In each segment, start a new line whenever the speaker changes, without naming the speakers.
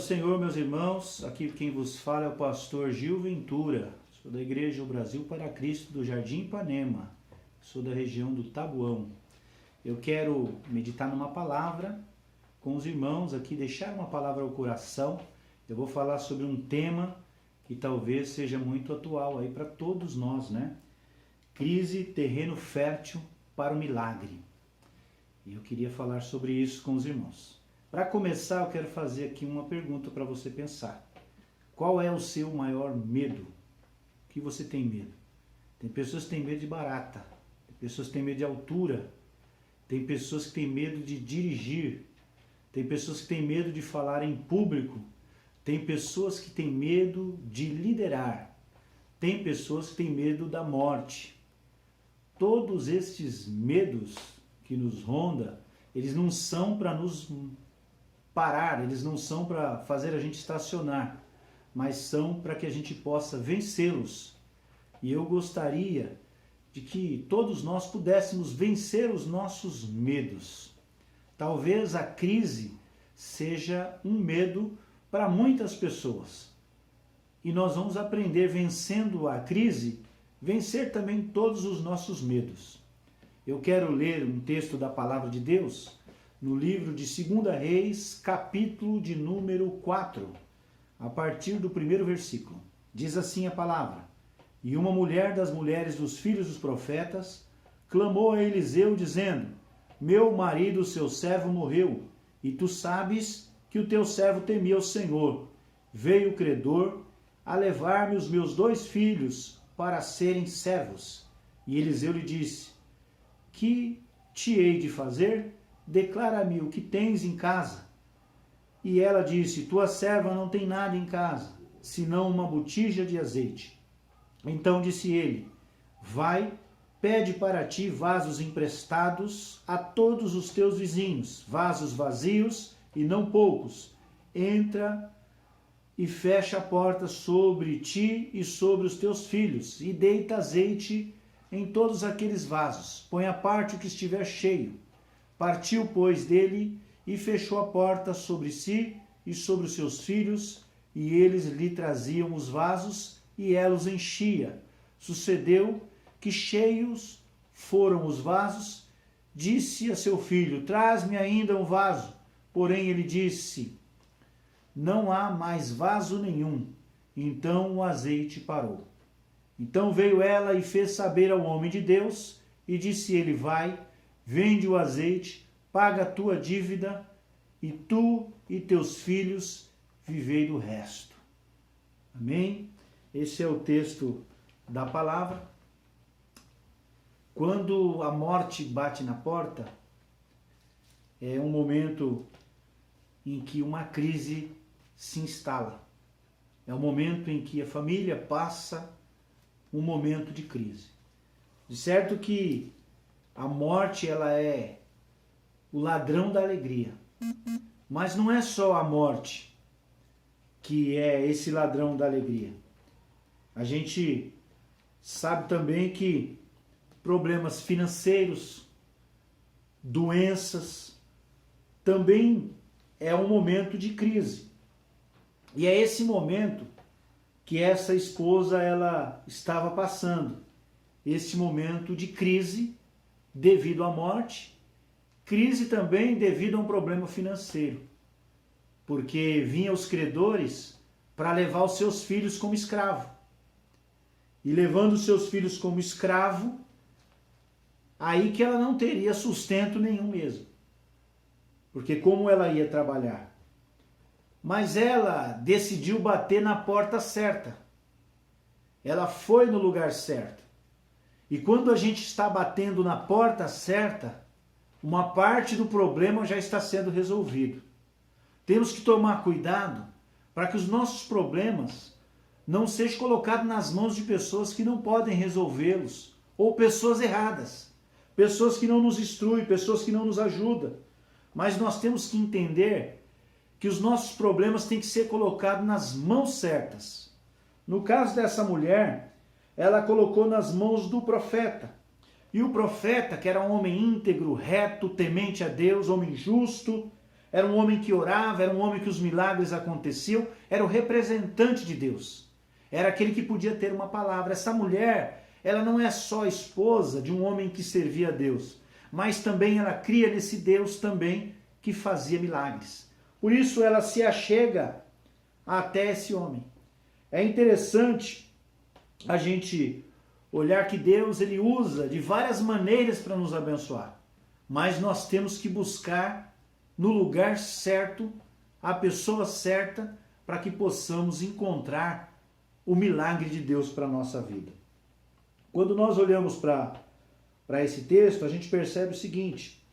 Senhor, meus irmãos. Aqui quem vos fala é o pastor Gil Ventura. Sou da Igreja O Brasil para Cristo do Jardim Ipanema. Sou da região do Tabuão. Eu quero meditar numa palavra com os irmãos aqui, deixar uma palavra ao coração. Eu vou falar sobre um tema que talvez seja muito atual aí para todos nós, né? Crise, terreno fértil para o milagre. E eu queria falar sobre isso com os irmãos. Para começar, eu quero fazer aqui uma pergunta para você pensar. Qual é o seu maior medo? O que você tem medo? Tem pessoas que têm medo de barata, tem pessoas que têm medo de altura, tem pessoas que têm medo de dirigir, tem pessoas que têm medo de falar em público, tem pessoas que têm medo de liderar, tem pessoas que têm medo da morte. Todos estes medos que nos rondam, eles não são para nos parar, eles não são para fazer a gente estacionar, mas são para que a gente possa vencê-los. E eu gostaria de que todos nós pudéssemos vencer os nossos medos. Talvez a crise seja um medo para muitas pessoas. E nós vamos aprender, vencendo a crise, vencer também todos os nossos medos. Eu quero ler um texto da Palavra de Deus no livro de 2 Reis, capítulo de número 4, a partir do primeiro versículo. Diz assim a palavra: E uma mulher das mulheres dos filhos dos profetas clamou a Eliseu, dizendo: Meu marido, seu servo, morreu, e tu sabes que o teu servo temia o Senhor. Veio o credor a levar-me os meus 2 filhos para serem servos. E Eliseu lhe disse: Que te hei de fazer? Declara-me o que tens em casa. E ela disse: Tua serva não tem nada em casa, senão uma botija de azeite. Então disse ele: Vai, pede para ti vasos emprestados a todos os teus vizinhos, vasos vazios e não poucos. Entra e fecha a porta sobre ti e sobre os teus filhos, e deita azeite em todos aqueles vasos. Põe à parte o que estiver cheio. Partiu, pois, dele e fechou a porta sobre si e sobre os seus filhos, e eles lhe traziam os vasos, e ela os enchia. Sucedeu que, cheios foram os vasos, disse a seu filho: Traz-me ainda um vaso. Porém ele disse: Não há mais vaso nenhum. Então o azeite parou. Então veio ela e fez saber ao homem de Deus, e disse ele: Vai, vende o azeite, paga a tua dívida, e tu e teus filhos vivei do resto. Amém? Esse é o texto da palavra. Quando a morte bate na porta, é um momento em que uma crise se instala. É um momento em que a família passa um momento de crise. De certo que a morte, ela é o ladrão da alegria. Mas não é só a morte que é esse ladrão da alegria. A gente sabe também que problemas financeiros, doenças, também é um momento de crise. E é esse momento que essa esposa ela estava passando. Esse momento de crise devido à morte, crise também devido a um problema financeiro. Porque vinham os credores para levar os seus filhos como escravo. E levando os seus filhos como escravo, aí que ela não teria sustento nenhum mesmo. Porque como ela ia trabalhar? Mas ela decidiu bater na porta certa. Ela foi no lugar certo. E quando a gente está batendo na porta certa, uma parte do problema já está sendo resolvido. Temos que tomar cuidado para que os nossos problemas não sejam colocados nas mãos de pessoas que não podem resolvê-los, ou pessoas erradas, pessoas que não nos instruem, pessoas que não nos ajudam. Mas nós temos que entender que os nossos problemas têm que ser colocados nas mãos certas. No caso dessa mulher, ela colocou nas mãos do profeta. E o profeta, que era um homem íntegro, reto, temente a Deus, homem justo, era um homem que orava, era um homem que os milagres aconteciam, era o representante de Deus. Era aquele que podia ter uma palavra. Essa mulher, ela não é só esposa de um homem que servia a Deus, mas também ela cria nesse Deus também que fazia milagres. Por isso ela se achega até esse homem. É interessante a gente olhar que Deus ele usa de várias maneiras para nos abençoar, mas nós temos que buscar no lugar certo, a pessoa certa, para que possamos encontrar o milagre de Deus para a nossa vida. Quando nós olhamos para esse texto, a gente percebe o seguinte,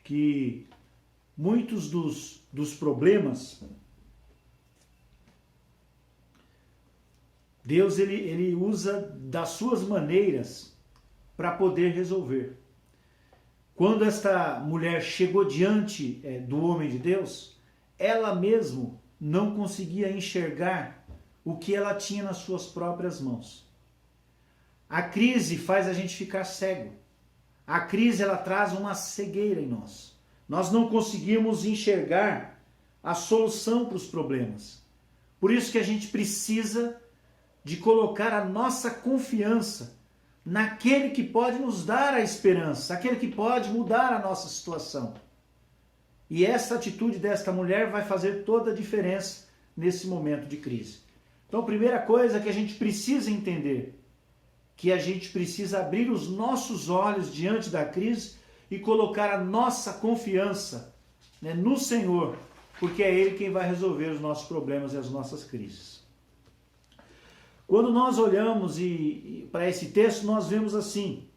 que muitos dos problemas, Deus ele usa das suas maneiras para poder resolver. Quando esta mulher chegou diante do homem de Deus, ela mesmo não conseguia enxergar o que ela tinha nas suas próprias mãos. A crise faz a gente ficar cego. A crise ela traz uma cegueira em nós. Nós não conseguimos enxergar a solução para os problemas. Por isso que a gente precisa de colocar a nossa confiança naquele que pode nos dar a esperança, aquele que pode mudar a nossa situação. E essa atitude desta mulher vai fazer toda a diferença nesse momento de crise. Então, a primeira coisa que a gente precisa entender, que a gente precisa abrir os nossos olhos diante da crise e colocar a nossa confiança, no Senhor, porque é Ele quem vai resolver os nossos problemas e as nossas crises. Quando nós olhamos para esse texto, nós vemos assim,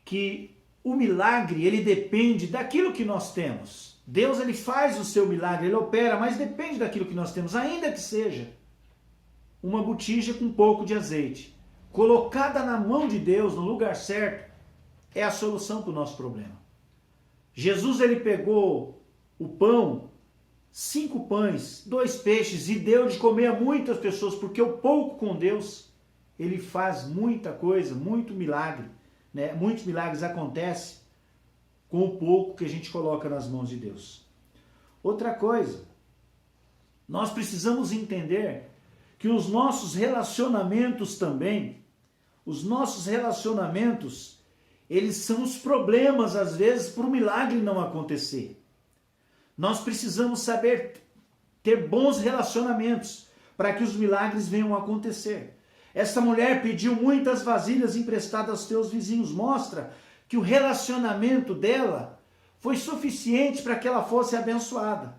que o milagre, ele depende daquilo que nós temos. Deus, ele faz o seu milagre, ele opera, mas depende daquilo que nós temos, ainda que seja uma botija com um pouco de azeite. Colocada na mão de Deus, no lugar certo, é a solução para o nosso problema. Jesus, ele pegou o pão, 5 pães, 2 peixes e deu de comer a muitas pessoas, porque o pouco com Deus, ele faz muita coisa, muito milagre, Muitos milagres acontecem com o pouco que a gente coloca nas mãos de Deus. Outra coisa, nós precisamos entender que os nossos relacionamentos também, eles são os problemas, às vezes, por um milagre não acontecer. Nós precisamos saber ter bons relacionamentos para que os milagres venham a acontecer. Essa mulher pediu muitas vasilhas emprestadas aos teus vizinhos. Mostra que o relacionamento dela foi suficiente para que ela fosse abençoada.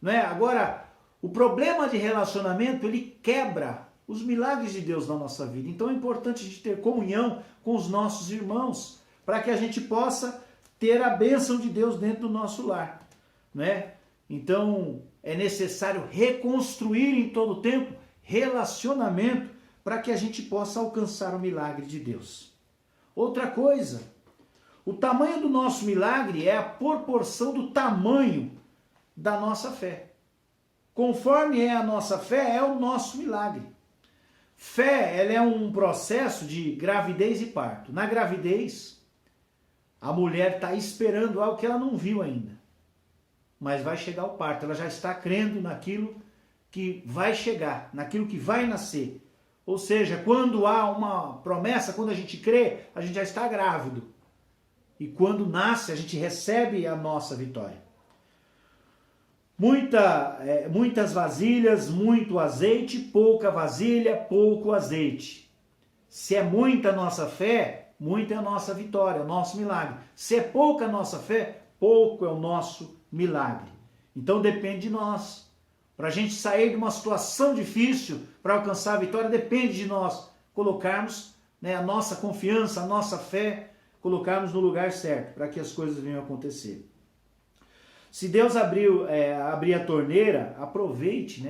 Não é? Agora, o problema de relacionamento, ele quebra os milagres de Deus na nossa vida. Então é importante a gente ter comunhão com os nossos irmãos, para que a gente possa ter a bênção de Deus dentro do nosso lar. Então é necessário reconstruir em todo tempo relacionamento para que a gente possa alcançar o milagre de Deus. Outra coisa, o tamanho do nosso milagre é a proporção do tamanho da nossa fé. Conforme é a nossa fé, é o nosso milagre. Fé, ela é um processo de gravidez e parto. Na gravidez, a mulher está esperando algo que ela não viu ainda. Mas vai chegar o parto, ela já está crendo naquilo que vai chegar, naquilo que vai nascer. Ou seja, quando há uma promessa, quando a gente crê, a gente já está grávido. E quando nasce, a gente recebe a nossa vitória. Muitas vasilhas, muito azeite, pouca vasilha, pouco azeite. Se é muita a nossa fé, muita é a nossa vitória, o nosso milagre. Se é pouca a nossa fé, pouco é o nosso milagre. Então depende de nós. Para a gente sair de uma situação difícil, para alcançar a vitória, depende de nós colocarmos a nossa confiança, a nossa fé, colocarmos no lugar certo, para que as coisas venham a acontecer. Se Deus abrir a torneira, aproveite,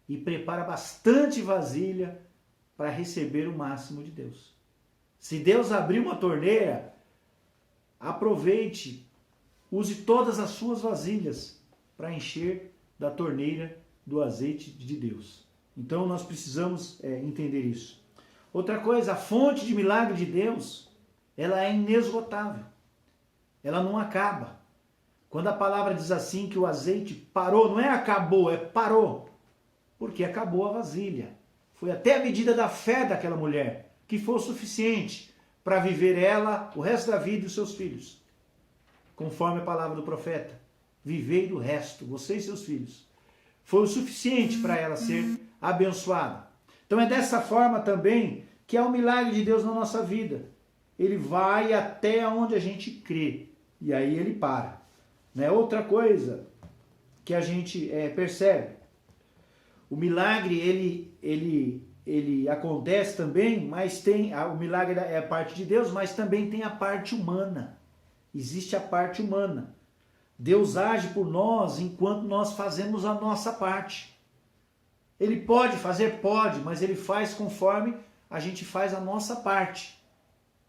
e prepara bastante vasilha para receber o máximo de Deus. Se Deus abrir uma torneira, aproveite, use todas as suas vasilhas para encher da torneira do azeite de Deus. Então nós precisamos entender isso. Outra coisa, a fonte de milagre de Deus, ela é inesgotável. Ela não acaba. Quando a palavra diz assim que o azeite parou, não é acabou, é parou. Porque acabou a vasilha. Foi até a medida da fé daquela mulher, que foi o suficiente para viver ela o resto da vida e os seus filhos. Conforme a palavra do profeta. Vivei do resto, você e seus filhos. Foi o suficiente para ela ser abençoada. Então é dessa forma também que é o milagre de Deus na nossa vida. Ele vai até onde a gente crê. E aí ele para. Né? Outra coisa que a gente percebe. O milagre, ele acontece também, mas o milagre é a parte de Deus, mas também tem a parte humana. Existe a parte humana. Deus age por nós enquanto nós fazemos a nossa parte. Ele pode fazer? Pode, mas ele faz conforme a gente faz a nossa parte.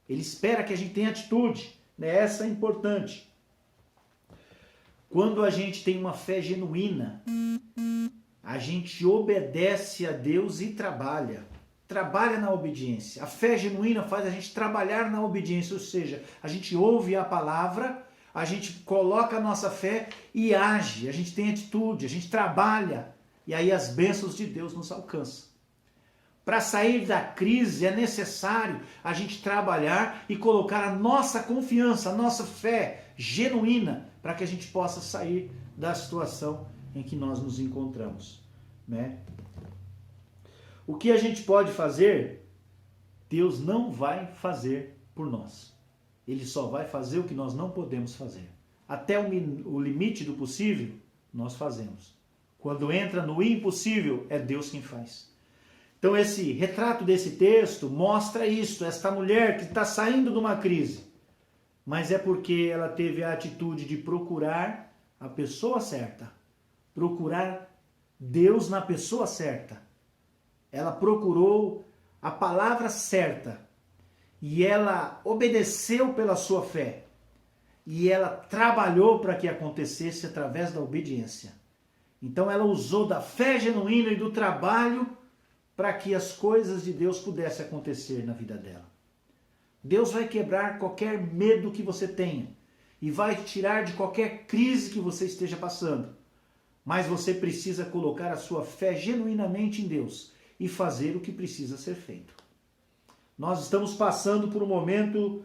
Ele espera que a gente tenha atitude. Né? Essa é importante. Quando a gente tem uma fé genuína, a gente obedece a Deus e trabalha. Trabalha na obediência. A fé genuína faz a gente trabalhar na obediência, ou seja, a gente ouve a palavra, a gente coloca a nossa fé e age, a gente tem atitude, a gente trabalha, e aí as bênçãos de Deus nos alcançam. Para sair da crise é necessário a gente trabalhar e colocar a nossa confiança, a nossa fé genuína, para que a gente possa sair da situação em que nós nos encontramos. Né? O que a gente pode fazer, Deus não vai fazer por nós. Ele só vai fazer o que nós não podemos fazer. Até o limite do possível, nós fazemos. Quando entra no impossível, é Deus quem faz. Então esse retrato desse texto mostra isso, esta mulher que está saindo de uma crise. Mas é porque ela teve a atitude de procurar a pessoa certa. Procurar Deus na pessoa certa. Ela procurou a palavra certa. E ela obedeceu pela sua fé. E ela trabalhou para que acontecesse através da obediência. Então ela usou da fé genuína e do trabalho para que as coisas de Deus pudessem acontecer na vida dela. Deus vai quebrar qualquer medo que você tenha. E vai te tirar de qualquer crise que você esteja passando. Mas você precisa colocar a sua fé genuinamente em Deus e fazer o que precisa ser feito. Nós estamos passando por um momento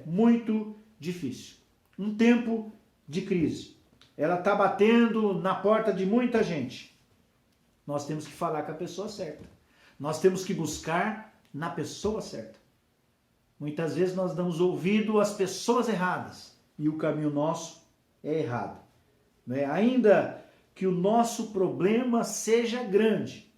muito difícil. Um tempo de crise. Ela está batendo na porta de muita gente. Nós temos que falar com a pessoa certa. Nós temos que buscar na pessoa certa. Muitas vezes nós damos ouvido às pessoas erradas. E o caminho nosso é errado. Né? Ainda que o nosso problema seja grande,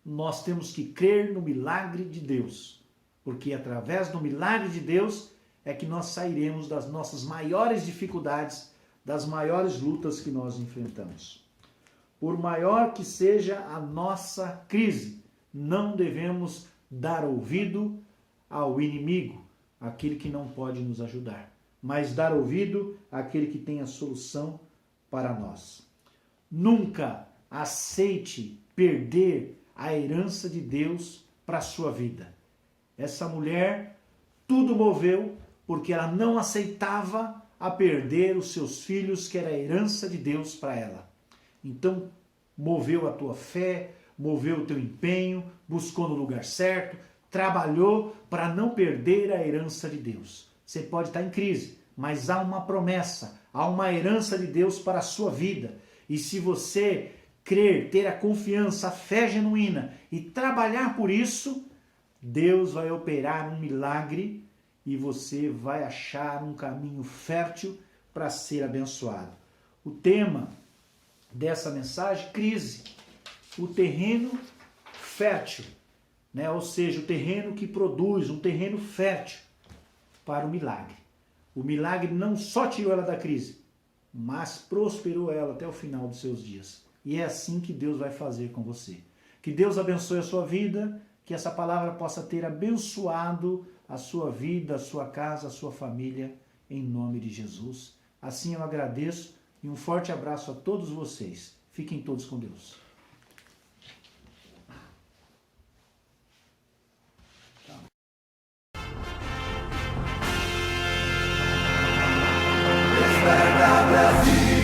nós temos que crer no milagre de Deus. Porque através do milagre de Deus é que nós sairemos das nossas maiores dificuldades, das maiores lutas que nós enfrentamos. Por maior que seja a nossa crise, não devemos dar ouvido ao inimigo, aquele que não pode nos ajudar, mas dar ouvido àquele que tem a solução para nós. Nunca aceite perder a herança de Deus para a sua vida. Essa mulher tudo moveu porque ela não aceitava a perder os seus filhos, que era a herança de Deus para ela. Então, moveu a tua fé, moveu o teu empenho, buscou no lugar certo, trabalhou para não perder a herança de Deus. Você pode estar em crise, mas há uma promessa, há uma herança de Deus para a sua vida. E se você crer, ter a confiança, a fé genuína e trabalhar por isso, Deus vai operar um milagre e você vai achar um caminho fértil para ser abençoado. O tema dessa mensagem, crise, o terreno fértil, né? Ou seja, o terreno que produz, um terreno fértil para o milagre. O milagre não só tirou ela da crise, mas prosperou ela até o final dos seus dias. E é assim que Deus vai fazer com você. Que Deus abençoe a sua vida, que essa palavra possa ter abençoado a sua vida, a sua casa, a sua família, em nome de Jesus. Assim eu agradeço e um forte abraço a todos vocês. Fiquem todos com Deus.
Desperta, Brasil.